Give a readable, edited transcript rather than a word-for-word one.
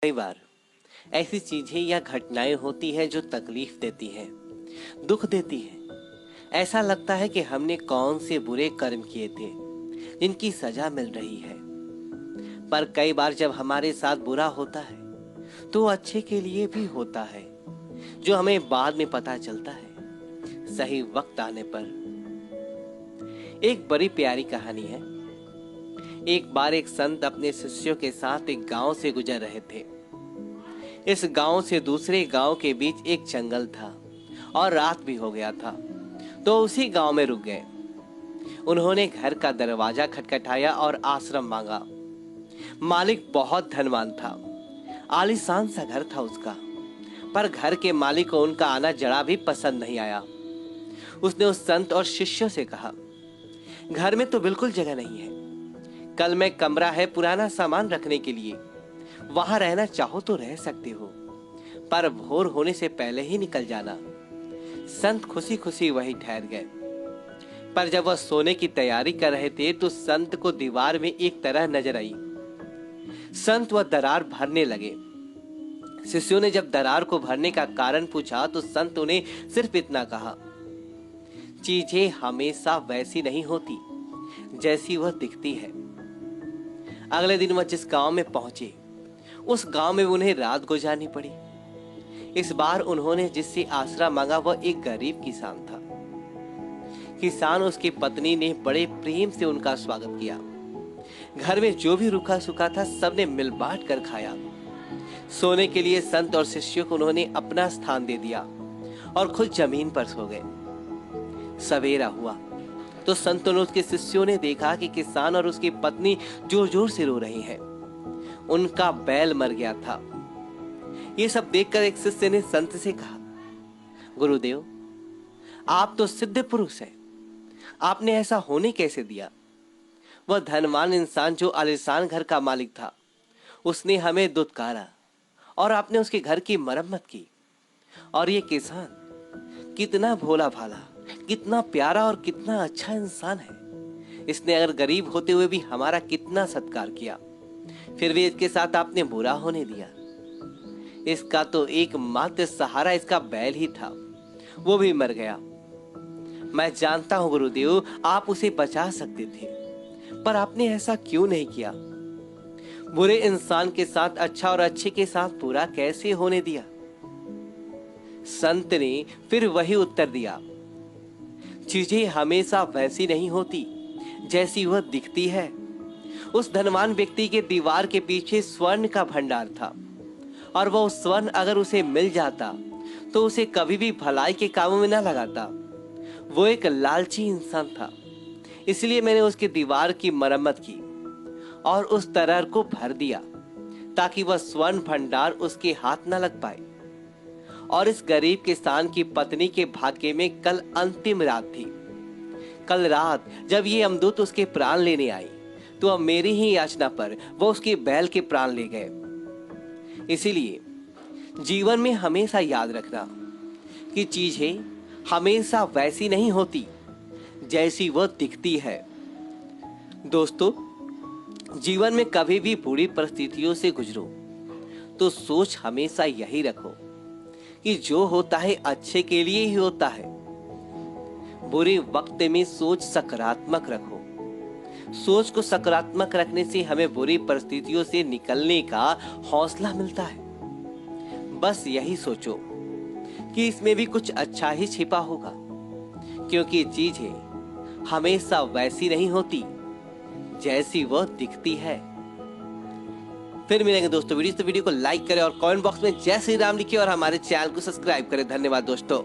कई बार ऐसी चीजें या घटनाएं होती हैं जो तकलीफ देती हैं, दुख देती हैं। ऐसा लगता है कि हमने कौन से बुरे कर्म किए थे जिनकी सजा मिल रही है। पर कई बार जब हमारे साथ बुरा होता है तो अच्छे के लिए भी होता है, जो हमें बाद में पता चलता है सही वक्त आने पर। एक बड़ी प्यारी कहानी है। एक बार एक संत अपने शिष्यों के साथ एक गांव से गुजर रहे थे। इस गांव से दूसरे गांव के बीच एक जंगल था और रात भी हो गया था, तो उसी गांव में रुक गए। उन्होंने घर का दरवाजा खटखटाया और आश्रम मांगा। मालिक बहुत धनवान था, आलीशान सा घर था उसका, पर घर के मालिक को उनका आना जरा भी पसंद नहीं आया। उसने उस संत और शिष्यों से कहा, घर में तो बिल्कुल जगह नहीं है। कल में कमरा है पुराना सामान रखने के लिए, वहां रहना चाहो तो रह सकते हो, पर भोर होने से पहले ही निकल जाना। संत खुशी खुशी वहीं ठहर गए। पर जब वह सोने की तैयारी कर रहे थे तो संत को दीवार में एक तरह नजर आई। संत वह दरार भरने लगे। शिष्यों ने जब दरार को भरने का कारण पूछा तो संत उन्हें सिर्फ इतना कहा, चीजें हमेशा वैसी नहीं होती जैसी वह दिखती है। अगले दिन वह जिस गांव में पहुंचे उस गांव में उन्हें रात गुजारनी पड़ी। इस बार उन्होंने जिससे आसरा मांगा वह एक गरीब किसान था। किसान उसकी पत्नी ने बड़े प्रेम से उनका स्वागत किया। घर में जो भी रूखा सूखा था सबने मिल बांट कर खाया। सोने के लिए संत और शिष्यों को उन्होंने अपना स्थान दे दिया और खुद जमीन पर सो गए। सवेरा हुआ तो संत और उसके शिष्यों ने देखा कि किसान और उसकी पत्नी जोर जोर से रो रही हैं। उनका बैल मर गया था। ये सब देखकर एक शिष्य ने संत से कहा, गुरुदेव, आप तो सिद्ध पुरुष हैं, आपने ऐसा होने कैसे दिया? वह धनवान इंसान जो आलीशान घर का मालिक था, उसने हमें दुत्कारा और आपने उसके घर की मरम्मत की। और ये किसान कितना भोला भाला, कितना प्यारा और कितना अच्छा इंसान है। इसने अगर गरीब होते हुए भी हमारा कितना सत्कार किया, फिर भी इसके साथ आपने बुरा होने दिया। इसका तो एकमात्र सहारा इसका बैल ही था, वो भी मर गया। मैं जानता हूं गुरुदेव, आप उसे बचा सकते थे, पर आपने ऐसा क्यों नहीं किया? बुरे इंसान के साथ अच्छा और अच्छे के साथ बुरा कैसे होने दिया? संत ने फिर वही उत्तर दिया, चीजें हमेशा वैसी नहीं होती जैसी वह दिखती है। उस धनवान व्यक्ति के दीवार के पीछे स्वर्ण का भंडार था, और वह स्वर्ण अगर उसे मिल जाता तो उसे कभी भी भलाई के कामों में न लगाता। वो एक लालची इंसान था, इसलिए मैंने उसकी दीवार की मरम्मत की और उस दरार को भर दिया ताकि वह स्वर्ण भंडार उसके हाथ न लग पाए। और इस गरीब किसान की पत्नी के भाग्य में कल अंतिम रात थी। कल रात जब ये यमदूत उसके प्राण लेने आई तो अब मेरी ही याचना पर वो उसके बैल के प्राण ले गए। इसीलिए जीवन में हमेशा याद रखना कि चीजें हमेशा वैसी नहीं होती जैसी वह दिखती है। दोस्तों, जीवन में कभी भी बुरी परिस्थितियों से गुजरो तो सोच हमेशा यही रखो कि जो होता है अच्छे के लिए ही होता है। बुरे वक्त में सोच सकारात्मक रखो। सोच को सकारात्मक रखने से हमें बुरी परिस्थितियों से निकलने का हौसला मिलता है। बस यही सोचो कि इसमें भी कुछ अच्छा ही छिपा होगा, क्योंकि चीजें हमेशा वैसी नहीं होती जैसी वह दिखती है। फिर मिलेंगे दोस्तों वीडियो को लाइक करें और कमेंट बॉक्स में जय श्री राम लिखिए और हमारे चैनल को सब्सक्राइब करें। धन्यवाद दोस्तों।